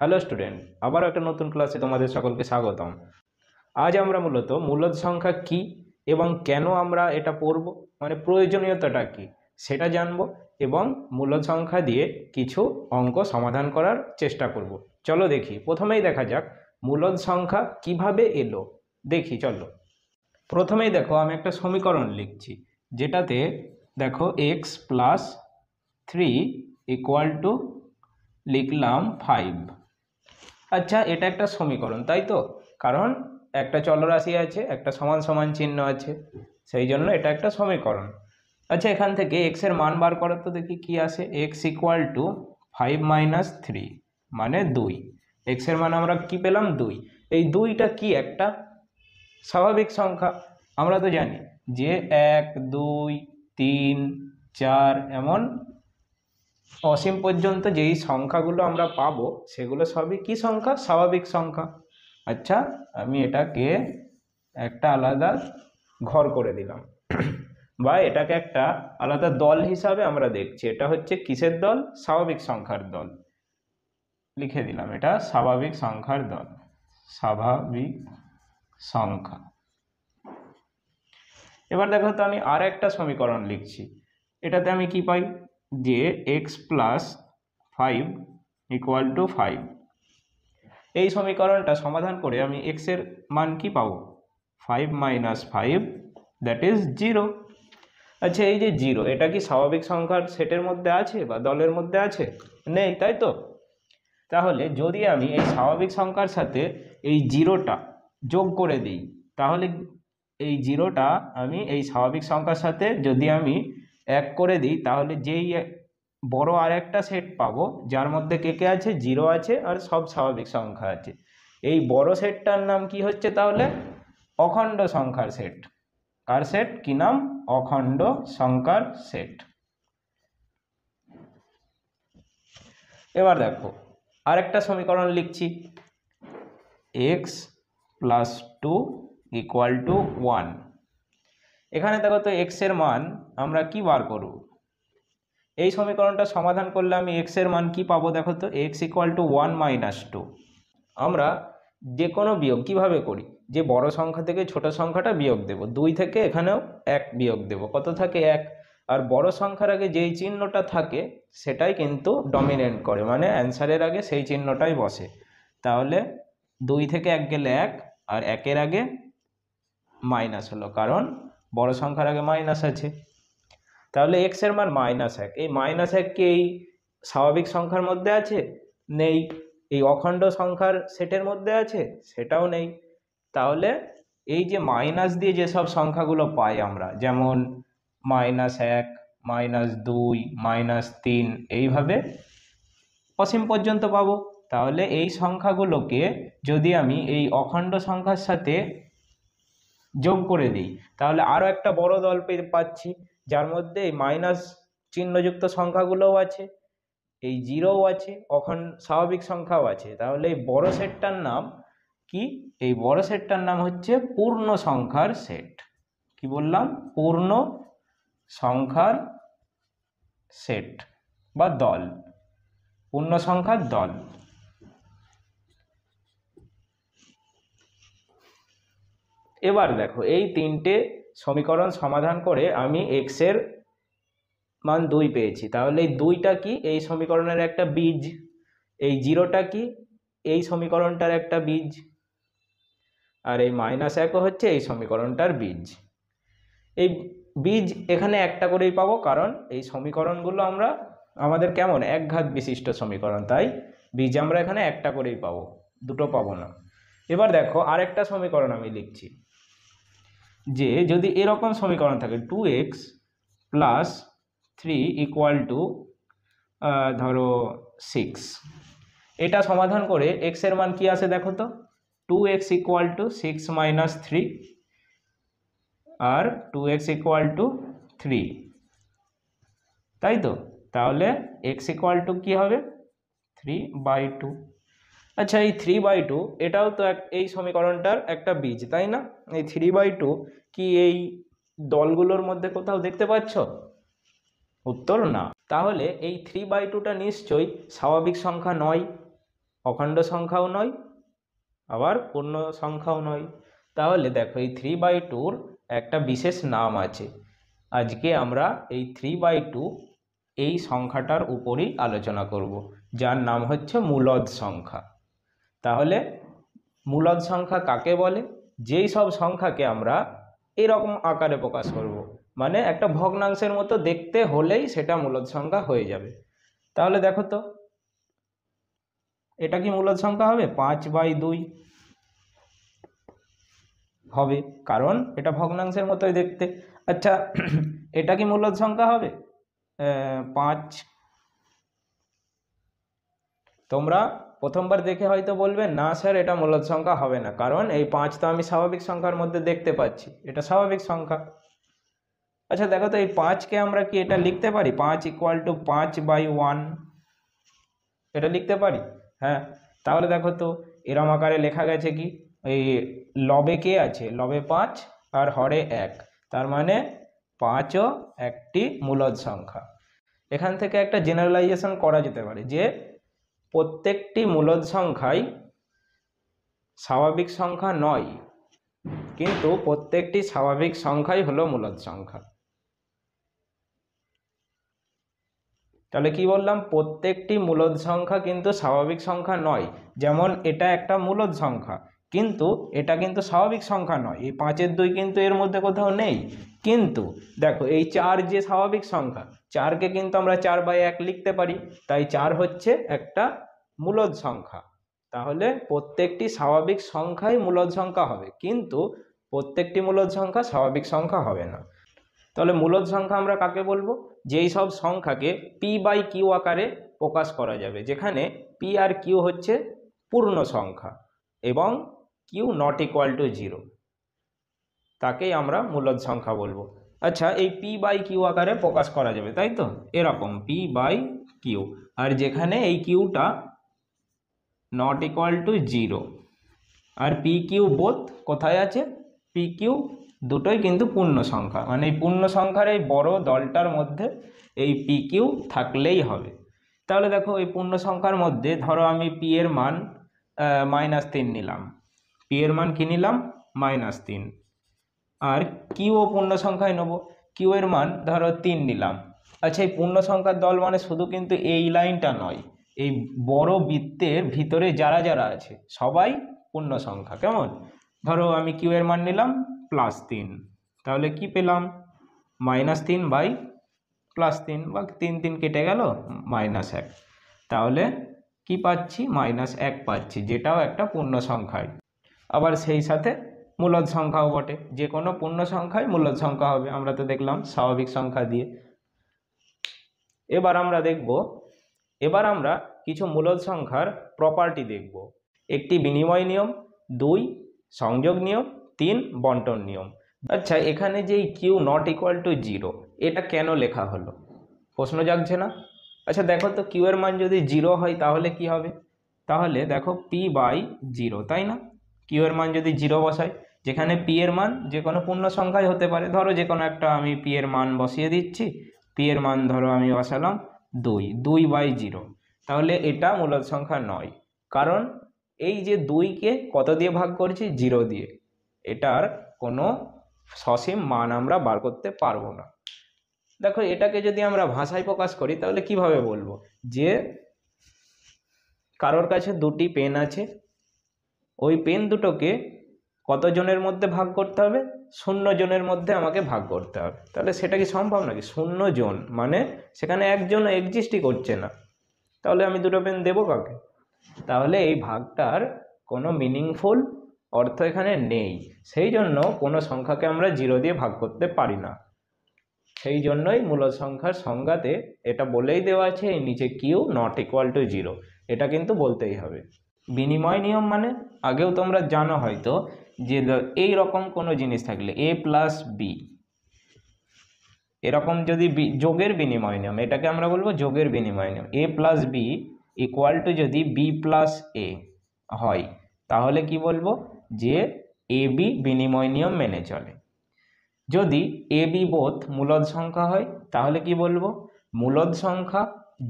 Hello student, আবার একটা নতুন ক্লাসে তোমাদের সকলকে স্বাগতম। আজ আমরা মূলত মূলদ সংখ্যা কি এবং কেন আমরা এটা পড়ব, মানে প্রয়োজনীয়তাটা কি সেটা জানব এবং মূলদ সংখ্যা দিয়ে কিছু অঙ্ক সমাধান করার চেষ্টা করব। চলো দেখি, প্রথমেই দেখা যাক মূলদ সংখ্যা কিভাবে এলো। দেখি চলো। প্রথমেই দেখো, আমি একটা সমীকরণ লিখছি যেটাতে দেখো x+3 লিখলাম 5। আচ্ছা, এটা একটা সমীকরণ তাই তো, কারণ একটা চলরাশি আছে, একটা সমান সমান চিহ্ন আছে, সেই জন্য এটা একটা সমীকরণ। আচ্ছা, এখান থেকে x এর মান বার করো তো দেখি কি আসে। x=5 - 3 মানে 2। x এর মান আমরা কি পেলাম? 2। এই 2টা কি? একটা স্বাভাবিক সংখ্যা। আমরা তো জানি যে 1 2 3 4 এমন অসীম পর্যন্ত যেই সংখ্যাগুলো আমরা পাবো সেগুলো সবই কি সংখ্যা? স্বাভাবিক সংখ্যা। আচ্ছা, আমি এটাকে একটা আলাদা ঘর করে দিলাম বা এটাকে একটা আলাদা দল হিসাবে আমরা দেখছি। এটা হচ্ছে কিসের দল? স্বাভাবিক সংখ্যার দল। লিখে দিলাম, এটা স্বাভাবিক সংখ্যার দল। স্বাভাবিক সংখ্যা। এবার দেখো তো, আমি আর একটা সমীকরণ লিখছি। এটাতে আমি কি পাই? যে x+5 = 5। এই সমীকরণটা সমাধান করে আমি x এর মান কি পাবো? 5 - 5 = 0। আচ্ছা, এই যে 0, এটা কি স্বাভাবিক সংখ্যার সেটের মধ্যে আছে বা দলের মধ্যে আছে? নেই, তাই তো। তাহলে যদি আমি এই স্বাভাবিক সংখ্যার সাথে এই 0টা যোগ করে দিই, তাহলে এই 0টা আমি এই স্বাভাবিক সংখ্যার সাথে যদি আমি 1 করে দিই, তাহলে যেই বড় আর একটা সেট পাবো যার মধ্যে কে কে আছে? 0 আছে আর সব স্বাভাবিক সংখ্যা আছে। এই বড় সেটটার নাম কি হচ্ছে তাহলে? অখণ্ড সংখ্যার সেট। কার সেট? কি নাম? অখণ্ড সংখ্যার সেট। এবার দেখো, আরেকটা সমীকরণ লিখছি। x+2 = 1। এখানে দেখো তো, x এর মান আমরা কি বার করব? এই সমীকরণটা সমাধান করলে আমি x এর মান কি পাবো? দেখো তো, x = 1 - 2। আমরা যে কোনো বিয়োগ কিভাবে করি? যে বড় সংখ্যা থেকে ছোট সংখ্যাটা বিয়োগ দেব। 2 থেকে এখানেও 1 বিয়োগ দেব। কত থাকে? 1। আর বড় সংখ্যার আগে যেই চিহ্নটা থাকে সেটাই কিন্তু ডমিনেন্ট করে, মানে অ্যান্সারের আগে সেই চিহ্নটাই বসে। তাহলে 2 থেকে 1 গেলে 1, আর 1-এর আগে মাইনাস হলো, কারণ বড় সংখ্যার আগে মাইনাস আছে। তাহলে x এর মান -1। এই -1 কি এই স্বাভাবিক সংখ্যার মধ্যে আছে? নেই। এই অখণ্ড সংখ্যার সেটের মধ্যে আছে? সেটাও নেই। তাহলে এই যে মাইনাস দিয়ে যেসব সংখ্যাগুলো পাই আমরা, যেমন -1 -2 -3, এইভাবে অসীম পর্যন্ত পাবো। তাহলে এই সংখ্যাগুলোকে যদি আমি এই অখণ্ড সংখ্যার সাথে যোগ করে দিই, তাহলে আরও একটা বড় দল পাচ্ছি, যার মধ্যে এই মাইনাস চিহ্নযুক্ত সংখ্যাগুলোও আছে, এই 0ও আছে, স্বাভাবিক সংখ্যাও আছে। তাহলে এই বড় সেটটার নাম কি? এই বড় সেটটার নাম হচ্ছে পূর্ণ সংখ্যার সেট। কি বললাম? পূর্ণ সংখ্যার সেট বা দল, পূর্ণ সংখ্যার দল। এবার দেখো, এই তিনটে সমীকরণ সমাধান করে আমি x এর মান 2 পেয়েছি। তাহলে এই 2টা কি? এই সমীকরণের একটা বীজ। এই 0টা কি? এই সমীকরণটার একটা বীজ। আর এই -1ও হচ্ছে এই সমীকরণটার বীজ। এই বীজ এখানে একটা করেই পাবো, কারণ এই সমীকরণগুলো আমাদের কেমন একঘাত বিশিষ্ট সমীকরণ, তাই বীজ আমরা এখানে একটা করেই পাবো, দুটো পাবো না। এবার দেখো, আরেকটা সমীকরণ আমি লিখছি যে যদি এরকম সমীকরণ থাকে 2x+3 = ধরো 6, এটা সমাধান করে x এর মান কি আসে দেখো তো? 2x = 6 - 3 আর 2x = 3, তাই তো। তাহলে x = কি হবে? 3/2। আচ্ছা, এই 3/2 এটাও তো এই সমীকরণটার একটা বীজ, তাই না? এই 3/2 কি এই দলগুলোর মধ্যে কোথাও দেখতে পাচ্ছ? উত্তর না। তাহলে এই 3/2টা নিশ্চয়ই স্বাভাবিক সংখ্যা নয়। অখণ্ড সংখ্যাও নয়, আবার পূর্ণ সংখ্যাও নয়। তাহলে দেখো এই 3/2 একটা বিশেষ নাম আছে। আজকে আমরা এই 3/2 এই সংখ্যাটার উপরই আলোচনা করব, যার নাম হচ্ছে মূলদ সংখ্যা। তাহলে মূলদ সংখ্যা কাকে বলে? যেই সব সংখ্যাকে আমরা এরকম আকারে প্রকাশ করব, মানে একটা ভগ্নাংশের মতো দেখতে হলেই সেটা মূলদ সংখ্যা হয়ে যাবে। তাহলে দেখো তো, এটা কি মূলদ সংখ্যা হবে? 5/2 হবে, কারণ এটা ভগ্নাংশের মতোই দেখতে। আচ্ছা, এটা কি মূলদ সংখ্যা হবে? 5। তোমরা প্রথমবার দেখে হয়তো বলবে না স্যার এটা মূলদ সংখ্যা হবে না, কারণ এই 5 তো আমি স্বাভাবিক সংখ্যার মধ্যে দেখতে পাচ্ছি, এটা স্বাভাবিক সংখ্যা। আচ্ছা দেখো তো, এই 5কে আমরা কি এটা লিখতে পারি? 5 = 5/1 এটা লিখতে পারি? হ্যাঁ। তাহলে দেখো তো, এরম আকারে লেখা গেছে কি, এই লবে কে আছে? লবে 5 আর হরে 1, তার মানে 5ও একটি মূলদ সংখ্যা। এখান থেকে একটা জেনারেলাইজেশন করা যেতে পারে যে প্রত্যেকটি মূলদ সংখ্যাই স্বাভাবিক সংখ্যা নয়, কিন্তু প্রত্যেকটি স্বাভাবিক সংখ্যাই হলো মূলদ সংখ্যা। তাহলে কি বললাম? প্রত্যেকটি মূলদ সংখ্যা কিন্তু স্বাভাবিক সংখ্যা নয়। যেমন এটা একটা মূলদ সংখ্যা, কিন্তু এটা কিন্তু স্বাভাবিক সংখ্যা নয়। এই 5-এর 2 কিন্তু এর মধ্যে কোথাও নেই। কিন্তু দেখো, এই 4 যে স্বাভাবিক সংখ্যা, 4কে কিন্তু আমরা 4/1 লিখতে পারি, তাই 4 হচ্ছে একটা মূলদ সংখ্যা। তাহলে প্রত্যেকটি স্বাভাবিক সংখ্যাই মূলদ সংখ্যা হবে, কিন্তু প্রত্যেকটি মূলদ সংখ্যা স্বাভাবিক সংখ্যা হবে না। তাহলে মূলদ সংখ্যা আমরা কাকে বলবো? যেই সব সংখ্যাকে p/q আকারে প্রকাশ করা যাবে, যেখানে p আর q হচ্ছে পূর্ণ সংখ্যা এবং q ≠ 0, তাকেই আমরা মূলদ সংখ্যা বলবো। আচ্ছা, এই p/q আকারে প্রকাশ করা যাবে, তাই তো? এরকম p/q, আর যেখানে এই qটা ≠ 0 আর pq বোথ কোথায় আছে? pq দুটোই কিন্তু পূর্ণ সংখ্যা, মানে এই পূর্ণ সংখ্যার এই বড় দলটার মধ্যে এই pq থাকলেই হবে। তাহলে দেখো, এই পূর্ণ সংখ্যার মধ্যে ধরো আমি p এর মান -3 নিলাম, p এর মান কি নিলাম? -3, আর q ও পূর্ণ সংখ্যায় নেব, q এর মান ধরো 3 নিলাম। আচ্ছা, এই পূর্ণ সংখ্যার দল মানে শুধু কিন্তু এই লাইনটা নয়, এই বড় বৃত্তের ভিতরে যারা যারা আছে সবাই পূর্ণ সংখ্যা। কেমন? ধরো আমি q এর মান নিলাম +3, তাহলে কি পেলাম? -3/+3, বা 3 3 কেটে গেল, -1, তাহলে কি পাচ্ছি? -1 পাচ্ছি, যেটাও একটা পূর্ণ সংখ্যায়। আবার সেই সাথে মূলদ সংখ্যাও বটে, যে কোনো পূর্ণ সংখ্যায় মূলদ সংখ্যা হবে, আমরা তো দেখলাম স্বাভাবিক সংখ্যা দিয়ে। এবার আমরা কিছু মূলদ সংখ্যার প্রপার্টি দেখব। 1 বিনিময় নিয়ম, 2 সংযোগ নিয়ম, 3 বন্টন নিয়ম। আচ্ছা, এখানে যে q ≠ 0 এটা কেন লেখা হলো? প্রশ্ন জাগছে না? আচ্ছা দেখো তো, q এর মান যদি 0 হয় তাহলে কি হবে? তাহলে দেখো p/0, তাই না? q এর মান যদি 0 বসাই, যেখানে p এর মান যে কোনো পূর্ণ সংখ্যাই হতে পারে, ধরো যে কোনো একটা আমি p এর মান বসিয়ে দিচ্ছি, p এর মান ধরো আমি বসালাম 2/0, তাহলে এটা মূলদ সংখ্যা নয়, কারণ এই যে 2কে কত দিয়ে ভাগ করছি? 0 দিয়ে। এটার কোনো সসীম মান আমরা বার করতে পারবো না। দেখো, এটাকে যদি আমরা ভাষায় প্রকাশ করি তাহলে কিভাবে বলবো? যে কারোর কাছে 2টি পেন আছে, ওই পেন দুটোকে কতজনের মধ্যে ভাগ করতে হবে? 0 জনের মধ্যে আমাকে ভাগ করতে হবে। তাহলে সেটা কি সম্ভব নাকি? 0 জন মানে সেখানে একজন এক্সিস্টই করছে না, তাহলে আমি 2টো পেন দেবো কাকে? তাহলে এই ভাগটার কোনো মিনিংফুল অর্থ এখানে নেই, সেই জন্য কোনো সংখ্যাকে আমরা 0 দিয়ে ভাগ করতে পারি না। সেই জন্যই মূলদ সংখ্যার সংজ্ঞাতে এটা বলেই দেওয়া আছে, এই নিচে q ≠ 0, এটা কিন্তু বলতেই হবে। বিনিময় নিয়ম মানে আগেও তোমরা জানো হয়তো, যে এই রকম কোনো জিনিস থাকলে a + b, এরকম যদি যোগের বিনিময় নিয়ম, এটাকে আমরা বলবো যোগের বিনিময় নিয়ম। a + b = যদি b + a হয়, তাহলে কি বলবো? যে ab বিনিময় নিয়ম মেনে চলে। যদি ab বোথ মূলদ সংখ্যা হয়, তাহলে কি বলবো? মূলদ সংখ্যা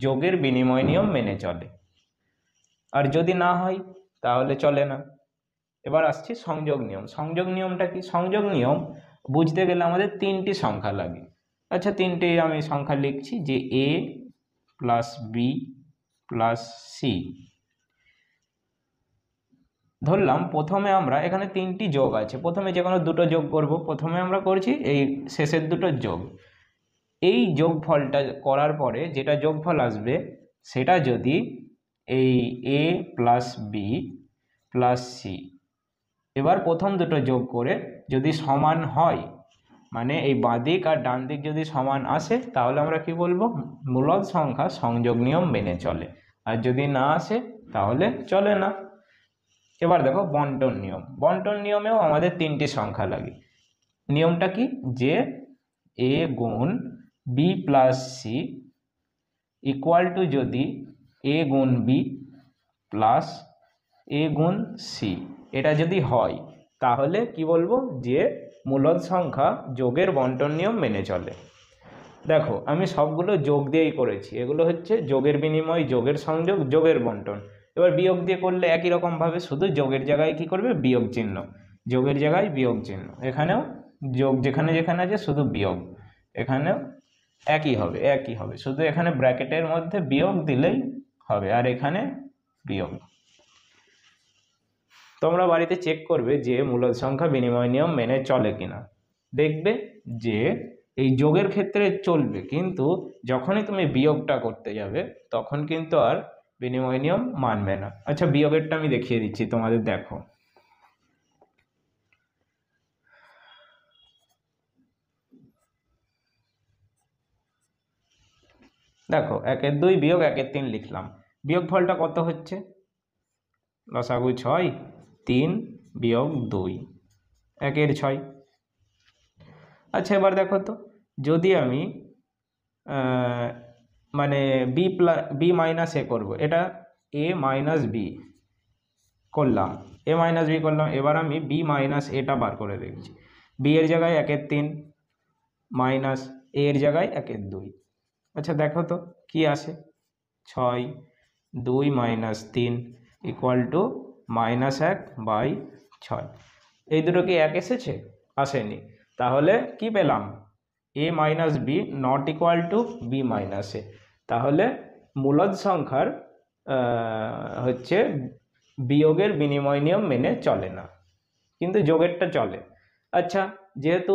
যোগের বিনিময় নিয়ম মেনে চলে। আর যদি না হয় তাহলে চলে না। এবার আসছি সংযোগ নিয়ম। সংযোগ নিয়মটা কি? সংযোগ নিয়ম বুঝতে গেলে আমাদের তিনটি সংখ্যা লাগে। আচ্ছা, তিনটি আমি সংখ্যা লিখছি, যে a plus B plus C. ধরলাম প্রথমে আমরা এখানে তিনটি যোগ আছে, প্রথমে যে কোনো দুটো যোগ করব। প্রথমে আমরা করছি এই শেষের দুটো যোগ। এই যোগফলটা করার পরে যেটা যোগফল আসবে সেটা যদি এই a plus B plus C, এবার প্রথম দুটো যোগ করে যদি সমান হয়, মানে এই বাঁ দিক আর ডান দিক যদি সমান আসে, তাহলে আমরা কি বলবো? মূলদ সংখ্যা সংযোগ নিয়ম মেনে চলে। আর যদি না আসে তাহলে চলে না। এবার দেখো বন্টন নিয়ম। বন্টন নিয়মেও আমাদের তিনটি সংখ্যা লাগে। নিয়মটা কি? যে a গুণ B plus C equal to যদি a গুণ বি প্লাস a গুণ সি, এটা যদি হয় তাহলে কি বলবো? যে মূলদ সংখ্যা যোগের বন্টন নিয়ম মেনে চলে। দেখো আমি সবগুলো যোগ দিয়েই করেছি, এগুলো হচ্ছে যোগের বিনিময়, যোগের সংযোগ, যোগের বন্টন। এবার বিয়োগ দিয়ে করলে একই রকমভাবে, শুধু যোগের জায়গায় কি করবে? বিয়োগ চিহ্ন। যোগের জায়গায় বিয়োগ চিহ্ন। এখানেও যোগ যেখানে যেখানে আছে শুধু বিয়োগ, এখানেও একই হবে, একই হবে, শুধু এখানে ব্র্যাকেটের মধ্যে বিয়োগ দিলেই হবে, আর এখানে বিয়োগ। তোমরা বাড়িতে চেক করবে যে মূলদ সংখ্যা বিনিময় নিয়ম মেনে চলে কিনা। দেখবে যে এই যোগের ক্ষেত্রে চলবে, কিন্তু যখনই তুমি বিয়োগটা করতে যাবে তখন কিন্তু আর বিনিময় নিয়ম মানবে না। আচ্ছা, বিয়োগেরটা আমি দেখিয়ে দিচ্ছি তোমাদের, দেখো। দেখো 1-এর 2 বিয়োগ 1-এর 3 লিখলাম। বিয়োগ ফলটা কত হচ্ছে? লসাগু 6, 3 বিয়োগ 2, 1-এর 6। আচ্ছা, এবার দেখো তো, যদি আমি মানে বি মাইনাস এ করবো, এটা এ মাইনাস বি করলাম, এ মাইনাস বি করলাম। এবার আমি বি মাইনাস এটা বার করে দেখছি। বি এর জায়গায় 1-এর 3 মাইনাস এ এর জায়গায় 1-এর 2। আচ্ছা দেখো তো কি আসে? 6, 2 মাইনাস 3 ইকুয়াল টু -1/6। এই দুটো কি 1 এসেছে? আসেনি। তাহলে কি পেলাম? a minus b not equal to b minus a. তাহলে মূলদ সংখ্যার হচ্ছে বিয়োগের বিনিময় নিয়ম মেনে চলে না, কিন্তু যোগেরটা চলে। আচ্ছা, যেহেতু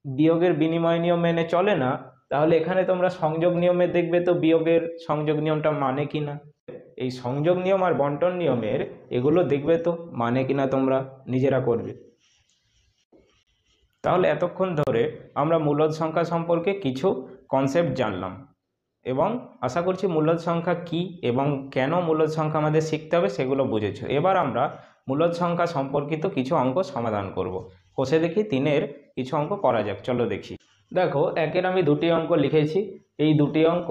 বিয়োগের বিনিময় নিয়ম মেনে চলে না, তাহলে এখানে তোমরা সংযোগ নিয়মে দেখবে তো বিয়োগের সংযোগ নিয়মটা মানে কিনা। এই সংযোগ নিয়ম আর বন্টন নিয়মের এগুলো দেখবে তো মানে কিনা, তোমরা নিজেরা করবে। তাহলে এতক্ষণ ধরে আমরা মূলদ সংখ্যা সম্পর্কে কিছু কনসেপ্ট জানলাম, এবং আশা করছি মূলদ সংখ্যা কি এবং কেন মূলদ সংখ্যা আমাদের শিখতে হবে সেগুলো বুঝেছো। এবার আমরা মূলদ সংখ্যা সম্পর্কিত কিছু অঙ্ক সমাধান করব। কষে দেখি 3-এর কিছু অঙ্ক করা যাক, চলো দেখি। দেখো 1-এর আমি দুটি অঙ্ক লিখেছি, এই দুটি অঙ্ক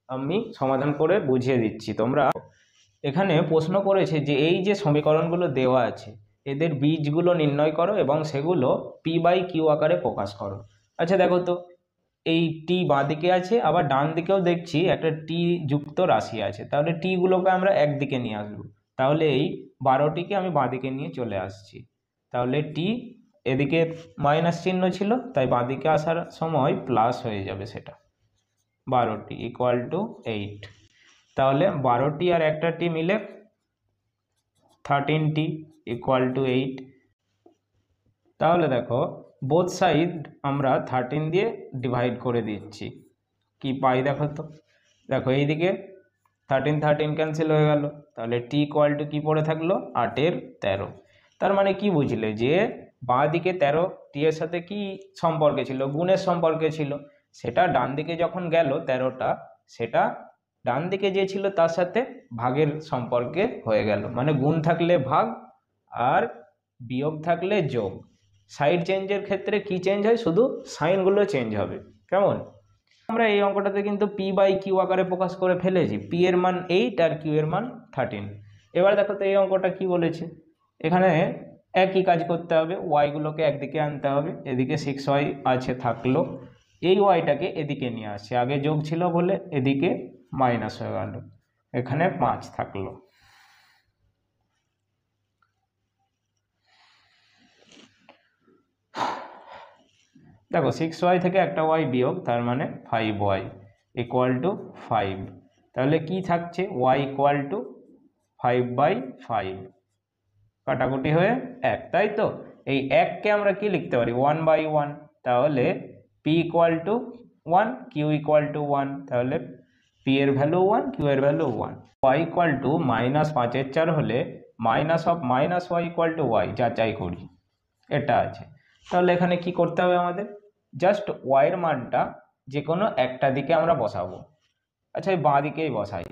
আমি সমাধান করে বুঝিয়ে দিচ্ছি। তোমরা এখানে প্রশ্ন করেছে যে এই যে সমীকরণগুলো দেওয়া আছে এদের বীজগুলো নির্ণয় করো এবং সেগুলো p/q আকারে প্রকাশ করো। আচ্ছা দেখো তো, এই টি বাঁ দিকে আছে, আবার ডান দিকেও দেখছি একটা টি যুক্ত রাশি আছে, তাহলে টি গুলোকে আমরা একদিকে নিয়ে আসবো। তাহলে এই 12টিকে আমি বাঁ দিকে নিয়ে চলে আসছি। তাহলে টি এদিকে মাইনাস চিহ্ন ছিল, তাই বাঁ দিকে আসার সময় প্লাস হয়ে যাবে, সেটা 12টি ইকুয়াল টু 8। তাহলে 12টি আর একটা টি মিলে 13টি ইকুয়াল টু 8। তাহলে দেখো বোথ সাইড আমরা 13 দিয়ে ডিভাইড করে দিচ্ছি, কি পাই দেখো তো। দেখো এইদিকে 13 ক্যান্সেল হয়ে গেল, তাহলে টি ইকুয়াল টু কি পড়ে থাকলো? 8-এর 13। তার মানে কি বুঝলে? যে বাঁ দিকে 13 টি এর সাথে কি সম্পর্কে ছিল? গুণের সম্পর্কে ছিল। সেটা ডান দিকে যখন গেল 13টা, সেটা ডান দিকে যে ছিল তার সাথে ভাগের সম্পর্কে হয়ে গেল, মানে গুণ থাকলে ভাগ আর বিয়োগ থাকলে যোগ। সাইড চেঞ্জের ক্ষেত্রে কি চেঞ্জ হয়? শুধু সাইনগুলো চেঞ্জ হবে। কেমন? আমরা এই অঙ্কটাতে কিন্তু p/q আকারে প্রকাশ করে ফেলেছি। p এর মান 8 আর q এর মান 13। এবার দেখো তো এই অঙ্কটা কি বলেছে। এখানে একই কাজ করতে হবে, y গুলোকে একদিকে আনতে হবে। এদিকে 6y আছে থাকলো, এই yটাকে এদিকে নিয়ে আসছে, আগে যোগ ছিল বলে এদিকে মাইনাস হয়ে গেল, এখানে 5 থাকলো। দেখো 6y থেকে একটা y বিয়োগ, তার মানে 5y ইকুয়াল টু 5। তাহলে কি থাকছে, y ইকুয়াল টু 5/5, কাটাকুটি হয়ে 1, তাই তো। এই 1কে আমরা কি লিখতে পারি, 1/1। তাহলে p equal to 1, q equal to 1। তাহলে p এর ভ্যালু 1, q এর ভ্যালু 1। y ইকুয়াল টু -5/4 হলে minus of minus y equal to y যাচাই করি, এটা আছে। তাহলে এখানে কি করতে হবে আমাদের, জাস্ট y এর মানটা যে কোনো একটা দিকে আমরা বসাবো। আচ্ছা, এই বাঁ দিকেই বসাই,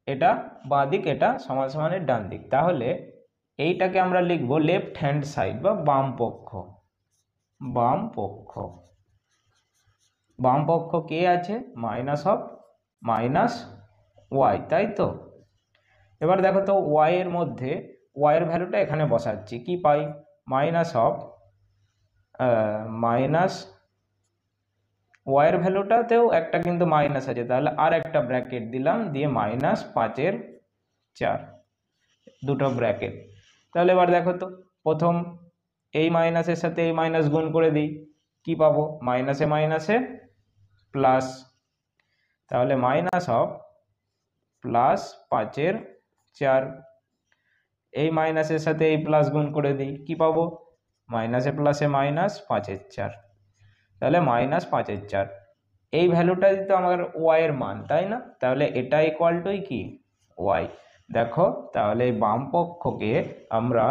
এটা বাঁ দিক, এটা সমান সমানের ডান দিক। তাহলে এইটাকে আমরা লিখবো লেফট হ্যান্ড সাইড বা বাম পক্ষ। বাম পক্ষ, বাম পক্ষ কে আছে, মাইনাস অফ মাইনাস ওয়াই, তাই তো। এবার দেখো তো ওয়াই এর মধ্যে ওয়াই এর ভ্যালুটা এখানে বসাচ্ছি, কি পাই, মাইনাস অফ মাইনাস ওয়াই এর ভ্যালুটাতেও একটা কিন্তু মাইনাস আছে, তাহলে আর একটা ব্র্যাকেট দিলাম, দিয়ে -5/4, দুটো ব্র্যাকেট। তাহলে এবার দেখো তো, প্রথম এই মাইনাসের সাথে এই মাইনাস গুণ করে দিই, কি পাবো, মাইনাসে মাইনাসে প্লাস। তাহলে মাইনাস অফ +5/4, এই মাইনাসের সাথে এই প্লাস গুণ করে দিই, কি পাবো, মাইনাসে প্লাসে -5/4, তাহলে -5/4। এই ভ্যালুটাই তো আমার ওয়াই এর মান, তাই না। তাহলে এটা ইকুয়াল টু কি, ওয়াই। দেখো, তাহলে এই বাম পক্ষকে আমরা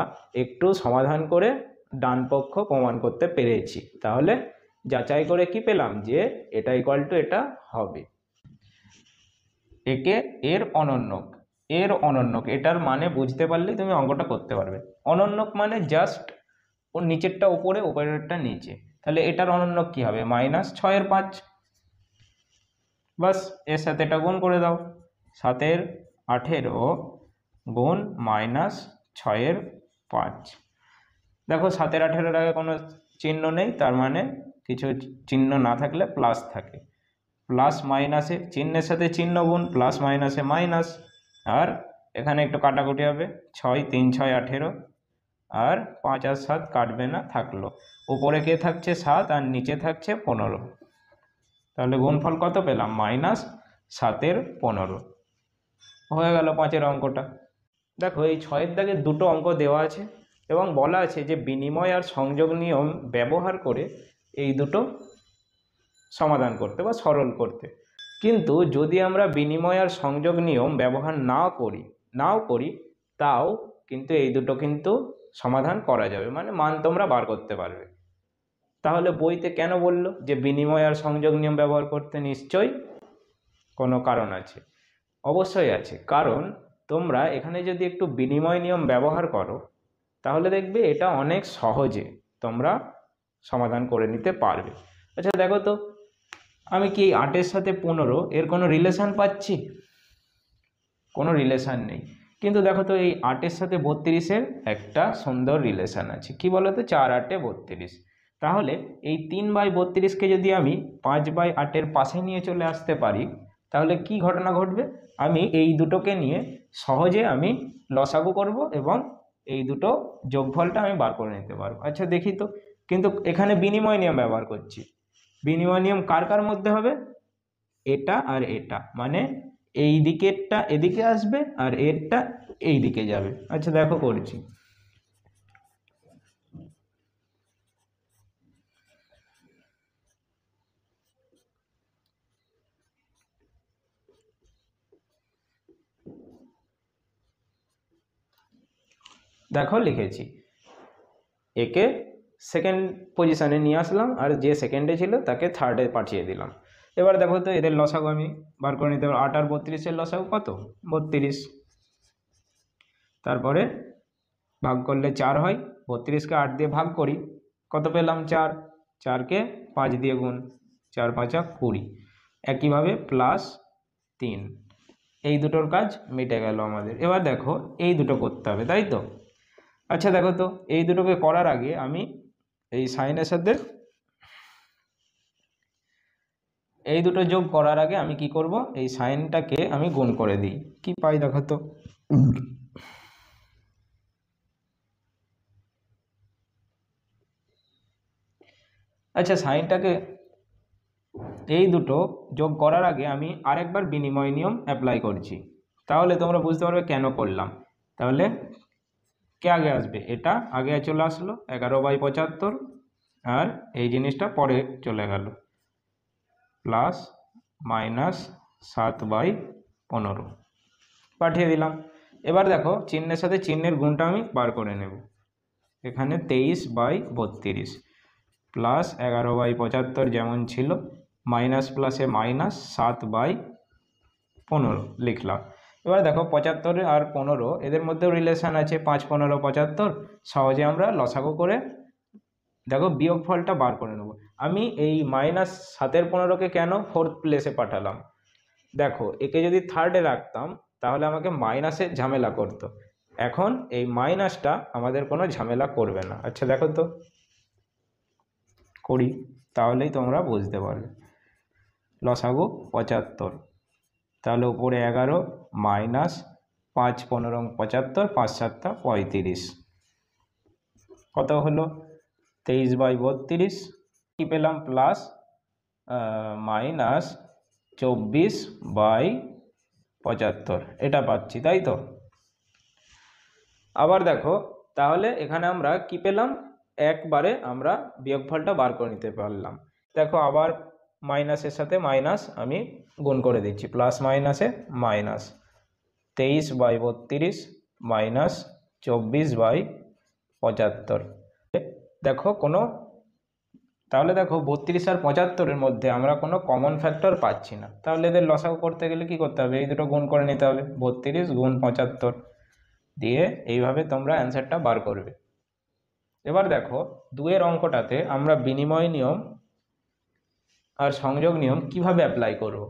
একটু সমাধান করে ডান পক্ষ প্রমাণ করতে পেরেছি। তাহলে যাচাই করে কি পেলাম, যে এটা ইকুয়াল টু এটা হবে। একে এর অনন্যক, এর অনন্যক, এটার মানে বুঝতে পারলে তুমি অঙ্কটা করতে পারবে। অনন্যক মানে জাস্ট ওর নিচেরটা উপরে, উপরেরটা নিচে। তাহলে এটার অনন্যক কি হবে, -6/5। বাস, এর সাথে এটা গুণ করে দাও, 7/18 গুণ -6/5। দেখো 7/18 আগে কোনো চিহ্ন নেই, তার মানে কিছু চিহ্ন না থাকলে প্লাস থাকে, প্লাস মাইনাসে চিহ্নের সাথে চিহ্ন গুণ, প্লাস মাইনাসে মাইনাস। আর এখানে একটু কাটাকুটি হবে, 6 3 6 18, আর 5 আর 7 কাটবে না, থাকলো। উপরে কে থাকছে 7, আর নিচে থাকছে 15। তাহলে গুণফল কত পেলাম, -7/15 হয়ে গেল 5-এর অঙ্কটা। দেখো, এই 6-এর দাগে দুটো অঙ্ক দেওয়া আছে এবং বলা আছে যে বিনিময় আর সংযোগ নিয়ম ব্যবহার করে এই দুটো সমাধান করতে বা সরল করতে। কিন্তু যদি আমরা বিনিময় আর সংযোগ নিয়ম ব্যবহার নাও করি তাও কিন্তু এই দুটো কিন্তু সমাধান করা যাবে, মানে মান তোমরা বার করতে পারবে। তাহলে বইতে কেন বললো যে বিনিময় আর সংযোগ নিয়ম ব্যবহার করতে, নিশ্চয়ই কোনো কারণ আছে, অবশ্যই আছে। কারণ তোমরা এখানে যদি একটু বিনিময় নিয়ম ব্যবহার করো তাহলে দেখবে এটা অনেক সহজে তোমরা সমাধান করে নিতে পারবে। আচ্ছা দেখো তো, আমি কি 8-এর সাথে 15 এর কোনো রিলেশান পাচ্ছি, কোনো রিলেশান নেই। কিন্তু দেখো তো, এই 8-এর সাথে 32-এর একটা সুন্দর রিলেশান আছে, কি বলো তো, 4 × 8 = 32। তাহলে এই 3/32কে যদি আমি 5/8-এর পাশে নিয়ে চলে আসতে পারি, তাহলে কি ঘটনা ঘটবে, আমি এই দুটোকে নিয়ে সহজে আমি লসাগু করব এবং এই দুটো যোগফলটা আমি বার করে নিতে পারবো। আচ্ছা দেখি তো, কিন্তু এখানে বিনিময় নিয়ম ব্যবহার করছি। বিনিময় নিয়ম কার কার মধ্যে হবে, এটা আর এটা, মানে এই দিকেরটা এদিকে আসবে আর এরটা এই দিকে যাবে। আচ্ছা দেখো করছি, দেখো লিখেছি, একে সেকেন্ড পজিশনে নিয়ে আসলাম আর যে সেকেন্ডে ছিল তাকে থার্ডে পাঠিয়ে দিলাম। এবার দেখো তো, এদের লসাগু আমি বার করে নিতে পারবো। 8 আর 32-এর লসাগু কত, 32। তারপরে ভাগ করলে 4 হয়, 32কে 8 দিয়ে ভাগ করি, কত পেলাম, 4। 4কে 5 দিয়ে গুণ, 4 × 5 = 20। একইভাবে +3, এই দুটোর কাজ মিটে গেল আমাদের। এবার দেখো এই দুটো করতে হবে, তাই তো। আচ্ছা দেখো তো, এই দুটোকে করার আগে আমি এই সাইনের সাথে এই দুটো যোগ করার আগে আমি কি করব, এই সাইনটাকে আমি গুণ করে দিই, কি পাই দেখো তো, আচ্ছা, সাইনটাকে এই দুটো যোগ করার আগে আমি আরেকবার বিনিময় নিয়ম অ্যাপ্লাই করছি, তাহলে তোমরা বুঝতে পারবে কেন করলাম। তাহলে কে আগে আসবে? এটা আগে চলে আসলো 11/75, আর এই জিনিসটা পরে চলে গেল প্লাস মাইনাস 7/15 পাঠিয়ে দিলাম। এবার দেখো চিহ্নের সাথে চিহ্নের গুণটা আমি বার করে নেব। এখানে 23/32 প্লাস 11/75 যেমন ছিল, মাইনাস প্লাসে মাইনাস 7/15 লিখলাম। এবার দেখো 75 আর 15 এদের মধ্যেও রিলেশান আছে, 5 15 75, সহজে আমরা লসাগু করে দেখো বিয়োগফলটা বার করে নেব। আমি এই -7/15কে কেন 4th প্লেসে পাঠালাম? দেখো একে যদি থার্ডে রাখতাম তাহলে আমাকে মাইনাসের ঝামেলা করতো, এখন এই মাইনাসটা আমাদের কোনো ঝামেলা করবে না। আচ্ছা দেখো তো করি, তাহলেই তোমরা বুঝতে পারবে। লসাগু 75, তাহলে উপরে 11 মাইনাস 5 15 75, 5 7 35, কত হলো 23/32। কি পেলাম? প্লাস মাইনাস 24/75 এটা পাচ্ছি, তাই তো? আবার দেখো তাহলে এখানে আমরা কি পেলাম? একবারে আমরা বিয়োগফলটা বার করে নিতে পারলাম। দেখো আবার মাইনাসের সাথে মাইনাস আমি গুণ করে দিচ্ছি, প্লাস মাইনাসে মাইনাস 23/32 মাইনাস 24/75। দেখো তাহলে দেখো 32 আর 75-এর মধ্যে আমরা কোনো কমন ফ্যাক্টর পাচ্ছি না, তাহলে এদের লসাগু করতে গেলে কি করতে হবে? এই দুটো গুণ করে নিতে হবে, 32 গুণ 75 দিয়ে এইভাবে তোমরা অ্যান্সারটা বার করবে। এবার দেখো 2-এর অঙ্কটাতে আমরা বিনিময় নিয়ম আর সংযোগ নিয়ম কিভাবে অ্যাপ্লাই করব।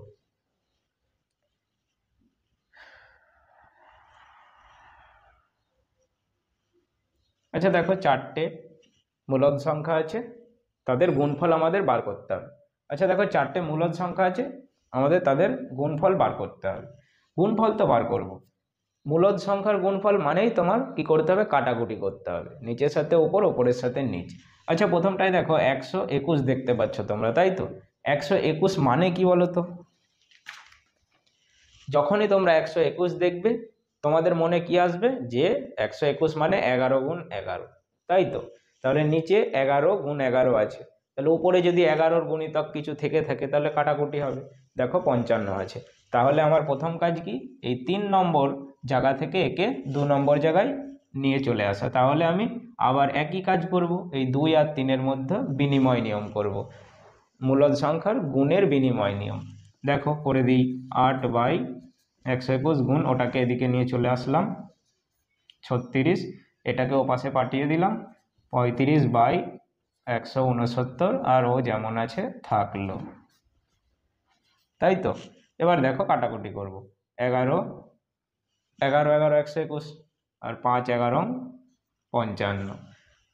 আচ্ছা দেখো 4টে মূলদ সংখ্যা আছে, তাদের গুণফল আমাদের বার করতে হবে। আচ্ছা দেখো 4টে মূলদ সংখ্যা আছে, আমাদের তাদের গুণফল বার করতে হবে। গুণফল তো বার করব, মূলদ সংখ্যার গুণফল মানেই তোমার কি করতে হবে? কাটাকুটি করতে হবে, নিচের সাথে ওপর, ওপরের সাথে নিচ। আচ্ছা প্রথমটাই দেখো 121 দেখতে পাচ্ছ তোমরা, তাই তো? 121 মানে কি বলো তো? যখনই তোমরা 121 দেখবে তোমাদের মনে কি আসবে? যে 121 মানে 11 গুণ 11, তাই তো? তাহলে নিচে 11 গুণ 11 আছে, তাহলে উপরে যদি 11-র গুণিতক কিছু থেকে থাকে তাহলে কাটাকুটি হবে। দেখো 55 আছে, তাহলে আমার প্রথম কাজ কি? এই 3 নম্বর জায়গা থেকে একে 2 নম্বর জায়গায় নিয়ে চলে আসা। তাহলে আমি আবার একই কাজ করব, এই 2 আর 3-এর মধ্যে বিনিময় নিয়ম করব, মূলদ সংখ্যার গুণের বিনিময় নিয়ম। দেখো করে দিই, 8/121 গুণ, ওটাকে এদিকে নিয়ে চলে আসলাম 36, এটাকে ওপাশে পাঠিয়ে দিলাম 35/169, আর ও যেমন আছে থাকলো, তাই তো? এবার দেখো কাটাকুটি করব, 11 11 11 121, আর 5 11 55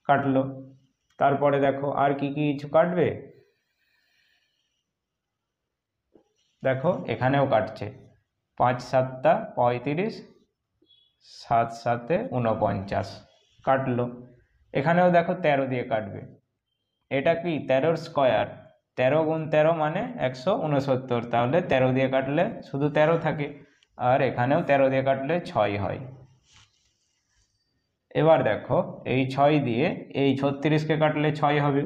কাটলো। তারপরে দেখো আর কি কিছু কাটবে? দেখো এখানেও কাটছে, 5 7 35, 7 7 49 কাটলো। এখানেও দেখো 13 দিয়ে কাটবে, এটা কি 13-র স্কোয়ার, 13 গুণ 13 মানে 169, তাহলে 13 দিয়ে কাটলে শুধু 13 থাকে, আর এখানেও 13 দিয়ে কাটলে 6 হয়। এবার দেখো এই 6 দিয়ে এই 36-কে কাটলে 6 হবে।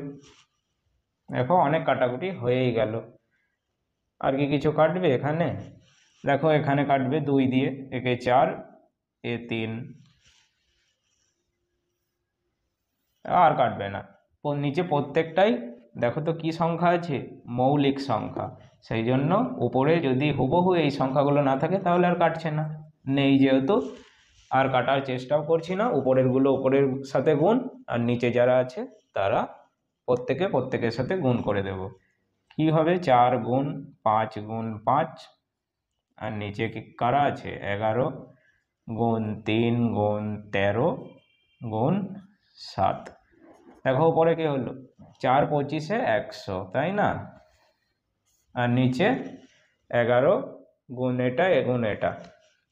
দেখো অনেক কাটাকুটি হয়েই গেল। আর কি কিছু কাটবে এখানে? দেখো এখানে কাটবে 2 দিয়ে, একে 4, এ 3, আর কাটবে না। নিচে প্রত্যেকটাই দেখো তো কি সংখ্যা আছে? মৌলিক সংখ্যা, সেই জন্য উপরে যদি হুবহু এই সংখ্যাগুলো না থাকে তাহলে আর কাটছে না, নেই যেহেতু আর কাটার চেষ্টাও করছি না। উপরেরগুলো উপরের সাথে গুণ, আর নিচে যারা আছে তারা প্রত্যেকের সাথে গুণ করে দেব। কি হবে? 4 গুণ 5 গুণ 5, আর নিচে কি কারা আছে? 11 গুণ 3 গুণ 13 গুণ 7। দেখো উপরে কি হলো? 4 25-এ 100, তাই না? আর নিচে 11 গুণ এটা গুণ এটা।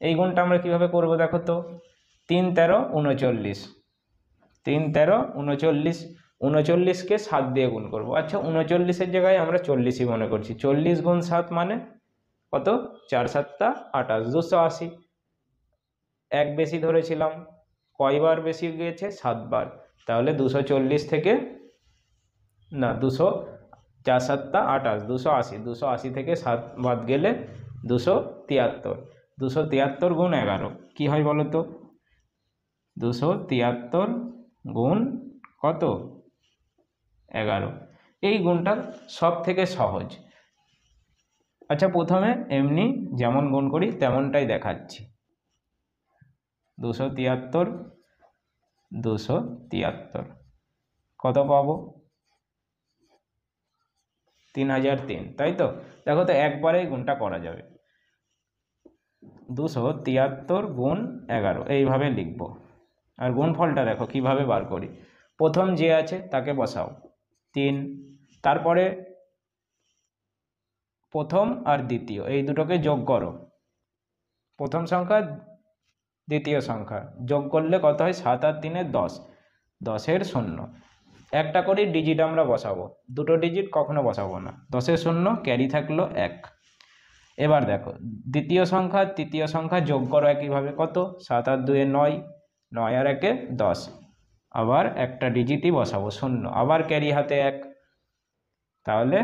এই গুণটা আমরা কিভাবে করব দেখো তো? 3 13 39, 3 13 39, 39কে 7 দিয়ে গুণ করব। আচ্ছা 39-এর জায়গায় আমরা 40ই মনে করছি। 40 গুণ 7 মানে কত? 4 7 28, 280। এক বেশি ধরেছিলাম, কয়বার বেশি গিয়েছে? 7 বার। তাহলে 240 থেকে না 200, 4 7 28, 280, 280 থেকে 7 বাদ গেলে 273। 273 গুণ 11 কি হয় বলো তো? 273 গুণ কত? 11। এই গুণটা সব থেকে সহজ। আচ্ছা প্রথমে এমনি যেমন গুণ করি তেমনটাই দেখাচ্ছি। 273, 273 কত পাবো? 3003, তাই তো? দেখো তো একবারেই গুণটা করা যাবে। 273 গুণ 11 এইভাবে লিখব। আর গুণফলটা দেখো কিভাবে বার করি। প্রথম যে আছে তাকে বসাও 3, তারপরে প্রথম আর দ্বিতীয় এই দুটোকে যোগ করো। প্রথম সংখ্যা দ্বিতীয় সংখ্যা যোগ করলে কত হয়? 7 আর 3 10, 10-এর 0। একটা করে ডিজিট আমরা বসাবো, দুটো ডিজিট কখনো বসাবো না। 10-এর 0 ক্যারি থাকলো 1। এবার দেখো দ্বিতীয় সংখ্যা তৃতীয় সংখ্যা যোগ করো একইভাবে। কত? 7 আর 2 9, 9 আর 1 10। আবার একটা ডিজিটই বসাবো 0, আবার ক্যারি হাতে 1। তাহলে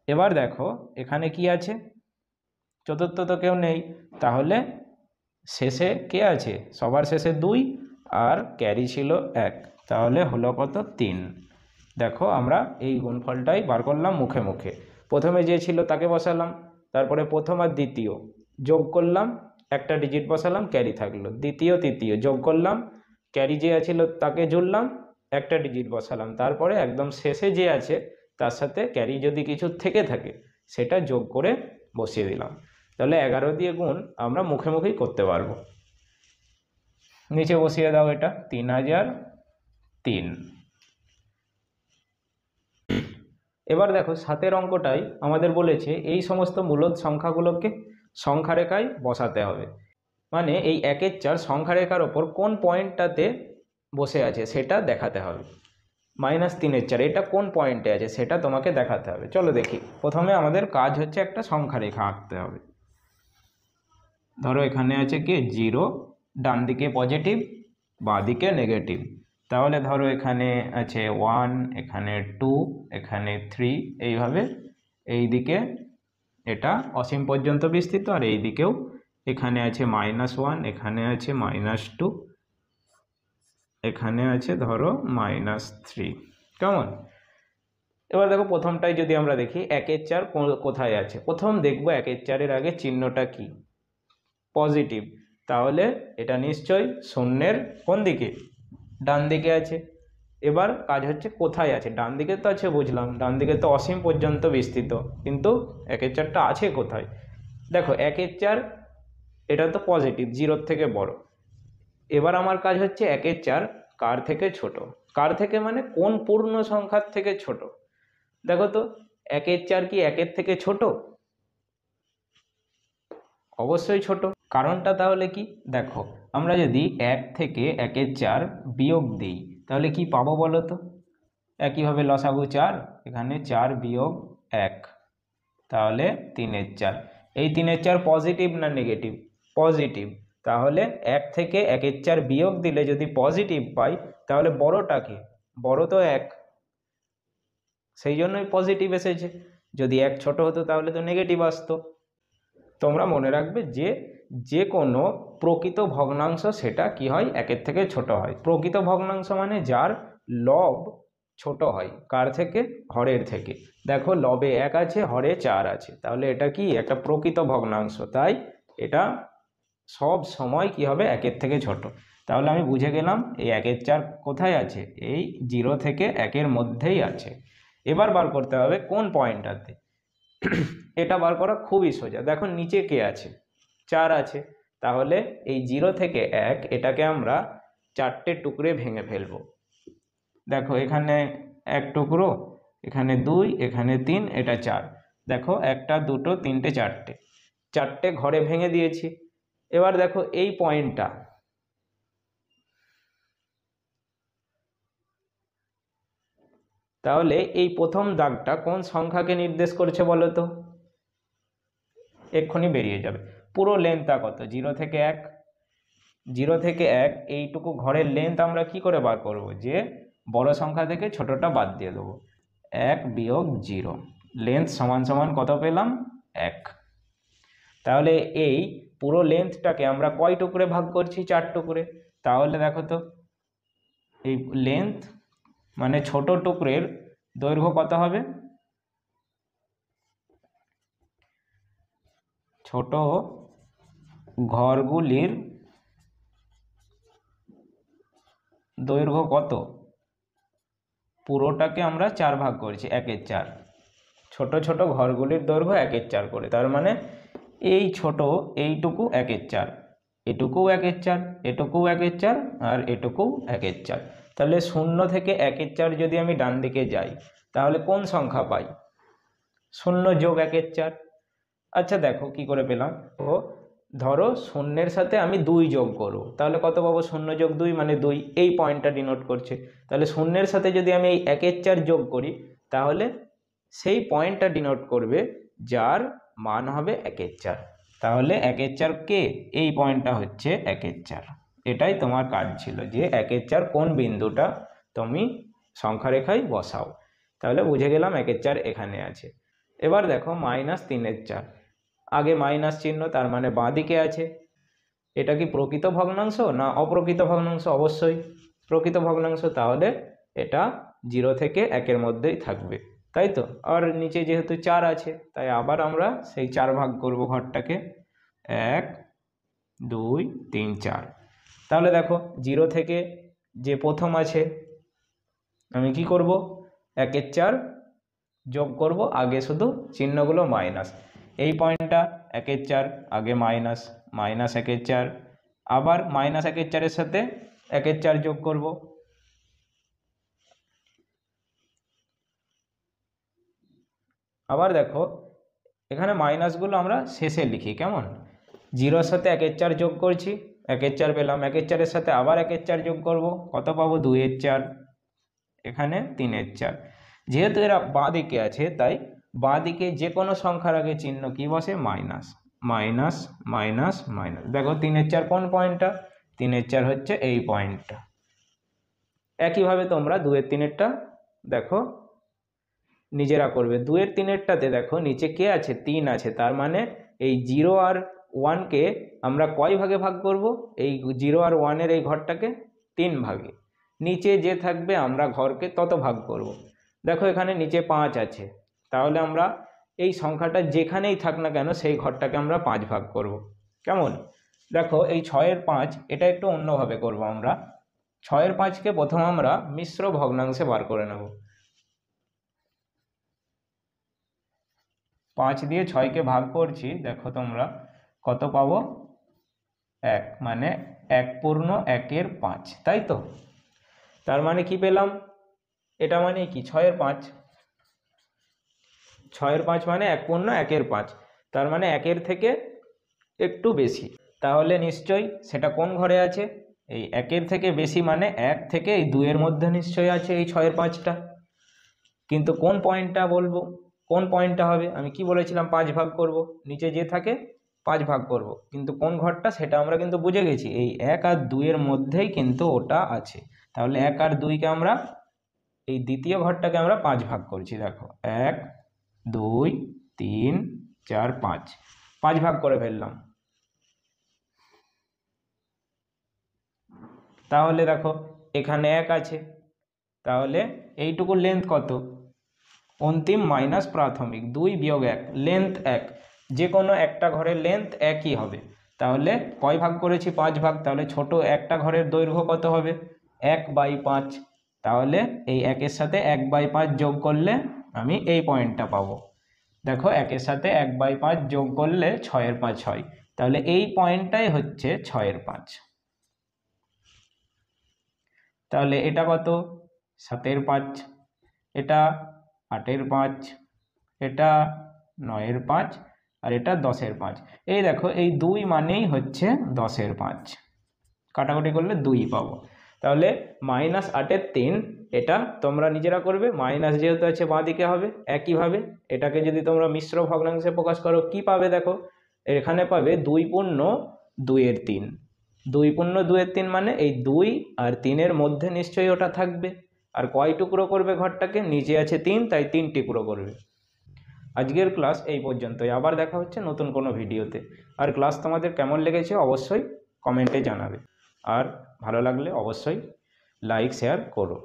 এবার দেখো এখানে কি আছে? চতুর্থ তো কেউ নেই, তাহলে শেষে কে আছে? সবার শেষে 2 আর ক্যারি ছিল 1, তাহলে হলো কত? 3। দেখো আমরা এই গুণফলটাই বার করলাম মুখে মুখে। প্রথমে যে ছিল তাকে বসালাম, তারপরে প্রথম আর দ্বিতীয় যোগ করলাম, একটা ডিজিট বসালাম, ক্যারি থাকলো। দ্বিতীয় তৃতীয় যোগ করলাম, ক্যারি যে ছিল তাকে জুড়লাম, একটা ডিজিট বসালাম, তারপরে একদম শেষে যে আছে তার সাথে ক্যারি যদি কিছু থেকে থাকে সেটা যোগ করে বসিয়ে দিলাম। তাহলে 11 দিয়ে গুণ আমরা মুখে মুখেই করতে পারবো। নিচে বসিয়ে দাও এটা 3003। এবার দেখো 7-এর অঙ্কটাই আমাদের বলেছে এই সমস্ত মূলদ সংখ্যাগুলোকে সংখ্যা রেখায় বসাতে হবে। মানে এই 1-এর 4 সংখ্যা রেখার ওপর কোন পয়েন্টটাতে বসে আছে সেটা দেখাতে হবে। -3-এর 4 এটা কোন পয়েন্টে আছে সেটা তোমাকে দেখাতে হবে। চলো দেখি। প্রথমে আমাদের কাজ হচ্ছে একটা সংখ্যা রেখা আঁকতে হবে। ধরো এখানে আছে কি 0, ডান দিকে পজিটিভ, বাঁ দিকে নেগেটিভ। তাহলে ধরো এখানে আছে 1, এখানে 2, এখানে 3, এইভাবে এই দিকে এটা অসীম পর্যন্ত বিস্তৃত, আর এই দিকেও এখানে আছে -1, এখানে আছে -2, এখানে আছে ধরো -3। কেমন? এবার দেখো প্রথমটাই যদি আমরা দেখি 1-এর 4 কোথায় আছে। প্রথম দেখবো 1-এর 4-এর আগে চিহ্নটা কি? পজিটিভ। তাহলে এটা নিশ্চয়ই শূন্যের কোন দিকে? ডান দিকে আছে। এবার কাজ হচ্ছে কোথায় আছে। ডান দিকে তো আছে বুঝলাম, ডান দিকে তো অসীম পর্যন্ত বিস্তৃত, কিন্তু 1-এর 4টা আছে কোথায়? দেখো 1-এর 4 এটা তো পজিটিভ, 0-র থেকে বড়। এবার আমার কাজ হচ্ছে 1-এর 4 কার থেকে ছোট? কার থেকে মানে কোন পূর্ণ সংখ্যার থেকে ছোট? দেখো তো 1-এর 4 কি 1-এর থেকে ছোট? অবশ্যই ছোট। কারণটা তাহলে কি? দেখো আমরা যদি 1 থেকে 1-এর 4 বিয়োগ দিই তাহলে কি পাবো বলো তো? একইভাবে লসাগু 4, এখানে 4 বিয়োগ 1, তাহলে 3-এর 4। এই 3-এর 4 পজিটিভ না নেগেটিভ? পজিটিভ। তাহলে 1 থেকে 1-এর 4 বিয়োগ দিলে যদি পজিটিভ পাই তাহলে বড়টা কি? বড় তো 1, সেই জন্যই পজিটিভ এসেছে। যদি 1 ছোট হতো তাহলে তো নেগেটিভ আসতো। তোমরা মনে রাখবে যে যে কোনো প্রকৃত ভগ্নাংশ সেটা কি হয়? 1-এর থেকে ছোট হয়। প্রকৃত ভগ্নাংশ মানে যার লব ছোট হয় কার থেকে? হরের থেকে। দেখো লবে 1 আছে, হরে 4 আছে, তাহলে এটা কি একটা প্রকৃত ভগ্নাংশ, তাই এটা সব সময় কি হবে? 1-এর থেকে ছোট। তাহলে আমি বুঝে গেলাম এই 1-এর 4 কোথায় আছে? এই 0 থেকে 1-এর মধ্যেই আছে। এবার বার করতে হবে কোন পয়েন্টটাতে। এটা বার করা খুবই সোজা। দেখো নিচে কে আছে? 4 আছে। তাহলে এই 0 থেকে 1 এটাকে আমরা 4টে টুকরে ভেঙে ফেলবো। দেখো এখানে 1 টুকরো, এখানে 2, এখানে 3, এটা 4। দেখো 1টা 2টো 3টে 4টে, 4টে ঘরে ভেঙে দিয়েছি। এবার দেখো এই পয়েন্টটা, তাহলে এই প্রথম দাগটা কোন সংখ্যাকে নির্দেশ করছে বলো তো? এক্ষুনি বেরিয়ে যাবে। পুরো লেন্থটা কত? 0 থেকে 1, 0 থেকে 1 এইটুকু ঘরের লেন্থ আমরা কি করে বার করব? যে বড় সংখ্যা থেকে ছোটটা বাদ দিয়ে দেবো। 1 বিয়োগ 0, লেন্থ সমান সমান কত পেলাম? 1। তাহলে এই পুরো লেন্থটাকে আমরা কয় টুকরে ভাগ করছি? 4 টুকরে। তাহলে দেখো তো, এই লেন্থ মানে ছোট টুকরের দৈর্ঘ্য কত হবে? ছোট ঘরগুলির দৈর্ঘ্য কত? পুরোটাকে আমরা 4 ভাগ করছি, 1/4। ছোট ছোট ঘরগুলির দৈর্ঘ্য 1/4 করে। তার মানে এই ছোট এইটুকু 1/4, এটুকু 1/4, এটুকু 1/4 আর এটুকু 1/4। তাহলে 0 থেকে 1/4 যদি আমি ডান দিকে যাই তাহলে কোন সংখ্যা পাই? 0 যোগ 1/4। আচ্ছা দেখো কি করে পেলাম। ও ধরো 0-এর সাথে আমি 2 যোগ করব, তাহলে কত পাবো? 0 যোগ 2 মানে 2, এই পয়েন্টটা ডিনোট করছে। তাহলে 0-এর সাথে যদি আমি এই 1/4 যোগ করি তাহলে সেই পয়েন্টটা ডিনোট করবে যার মান হবে 1/4। তাহলে 1/4 কে? এই পয়েন্টটা হচ্ছে 1/4। এটাই তোমার কাজ ছিল, যে 1/4 কোন বিন্দুটা তুমি সংখ্যা রেখায় বসাও। তাহলে বুঝে গেলাম 1/4 এখানে আছে। এবার দেখো -3/4, আগে মাইনাস চিহ্ন, তার মানে বাঁ দিকে আছে। এটা কি প্রকৃত ভগ্নাংশ না অপ্রকৃত ভগ্নাংশ? অবশ্যই প্রকৃত ভগ্নাংশ। তাহলে এটা 0 থেকে 1-এর মধ্যেই থাকবে, তাই তো? আর নিচে যেহেতু 4 আছে তাই আবার আমরা সেই 4 ভাগ করব ঘরটাকে। 1 2 3 4। তাহলে দেখো 0 থেকে যে প্রথম আছে আমি কি করব? 1/4 যোগ করব, আগে শুধু চিহ্নগুলো মাইনাস। এই পয়েন্টটা 1/4, আগে মাইনাস, -1/4, আবার -1/4-এর সাথে 1/4 যোগ করব। আবার দেখো এখানে মাইনাসগুলো আমরা শেষে লিখি, কেমন? 0-র সাথে 1/4 যোগ করছি, 1/4 পেলাম। 1/4-এর সাথে আবার 1/4 যোগ করব, কত পাবো? 2/4, এখানে 3/4। যেহেতু এরা বাঁ দিকে আছে তাই বাঁ দিকে যে কোনো সংখ্যার আগে চিহ্ন কি বসে? Minus, minus, minus, minus. দেখো 3/4 কোন পয়েন্টটা? 3/4 হচ্ছে এই পয়েন্টটা। একইভাবে তোমরা 2-3-এরটা দেখো নিজেরা করবে। 2-3-এরটাতে দেখো নিচে কে আছে? 3 আছে। তার মানে এই 0 আর 1-কে আমরা কয় ভাগে ভাগ করব? এই 0 আর 1-এর এই ঘরটাকে 3 ভাগে। নিচে যে থাকবে আমরা ঘরকে তত ভাগ করব। দেখো এখানে নিচে 5 আছে, তাহলে আমরা এই সংখ্যাটা যেখানেই থাক না কেন সেই ঘরটাকে আমরা 5 ভাগ করব, কেমন? দেখো এই 6-এর 5 এটা একটু অন্যভাবে করব আমরা। 6-এর 5-কে প্রথম আমরা মিশ্র ভগ্নাংশে বার করে নেব। 5 দিয়ে 6-কে ভাগ করছি, দেখো তোমরা কত পাবো? 1, মানে 1/1/5, তাই তো? তার মানে কি পেলাম? এটা মানে কি? 6-এর 5, 6-এর 5 মানে 1/1/5, তার মানে 1-এর থেকে একটু বেশি। তাহলে নিশ্চয়ই সেটা কোন ঘরে আছে? এই 1-এর থেকে বেশি মানে 1 থেকে এই 2-এর মধ্যে নিশ্চয়ই আছে এই 6-এর 5টা। কিন্তু কোন পয়েন্টটা বলবো? কোন পয়েন্টটা হবে? আমি কি বলেছিলাম? 5 ভাগ করব, নিচে যে থাকে 5 ভাগ করব, কিন্তু কোন ঘরটা সেটা আমরা কিন্তু বুঝে গেছি, এই 1 আর 2-এর মধ্যেই কিন্তু ওটা আছে। তাহলে 1 আর 2-কে আমরা এই দ্বিতীয় ঘরটাকে আমরা 5 ভাগ করছি। দেখো 1 2 3 4 5, 5 ভাগ করে ফেললাম। তাহলে দেখো এখানে 1 আছে, তাহলে এইটুকু লেন্থ কত? অন্তিম মাইনাস প্রাথমিক, 2 বিয়োগ 1, লেন্থ 1। যে কোনো একটা ঘরের লেন্থ একই হবে। তাহলে কয় ভাগ করেছি? 5 ভাগ। তাহলে ছোট একটা ঘরের দৈর্ঘ্য কত হবে? 1/5। তাহলে এই 1-এর সাথে 1/5 যোগ করলে আমি এই পয়েন্টটা পাবো। দেখো 1-এর সাথে 1/5 যোগ করলে 6-এর 5 হয়। তাহলে এই পয়েন্টটাই হচ্ছে 6-এর 5। তাহলে এটা কত? 7-এর 5, এটা 8-এর 5, এটা 9-এর 5, আর এটা 10-এর 5। এই দেখো এই 2 মানেই হচ্ছে 10-এর 5, কাটাকুটি করলে 2 পাবো। তাহলে -8/3 এটা তোমরা নিজেরা করবে, মাইনাস যেহেতু আছে বাঁ দিকে হবে। একইভাবে এটাকে যদি তোমরা মিশ্র ভগ্নাংশে প্রকাশ করো কি পাবে দেখো, এখানে পাবে 2/2/3। 2/2/3 মানে এই 2 আর 3-এর মধ্যে নিশ্চয়ই ওটা থাকবে। আর কয় টুকরো করবে ঘরটাকে, নিচে আছে 3 তাই 3 টুকরো করবে। আজকের ক্লাস এই পর্যন্তই, আবার দেখা হচ্ছে নতুন কোনো ভিডিওতে। আর ক্লাস তোমাদের কেমন লেগেছে অবশ্যই কমেন্টে জানাবে, আর ভালো লাগলে অবশ্যই লাইক শেয়ার করো।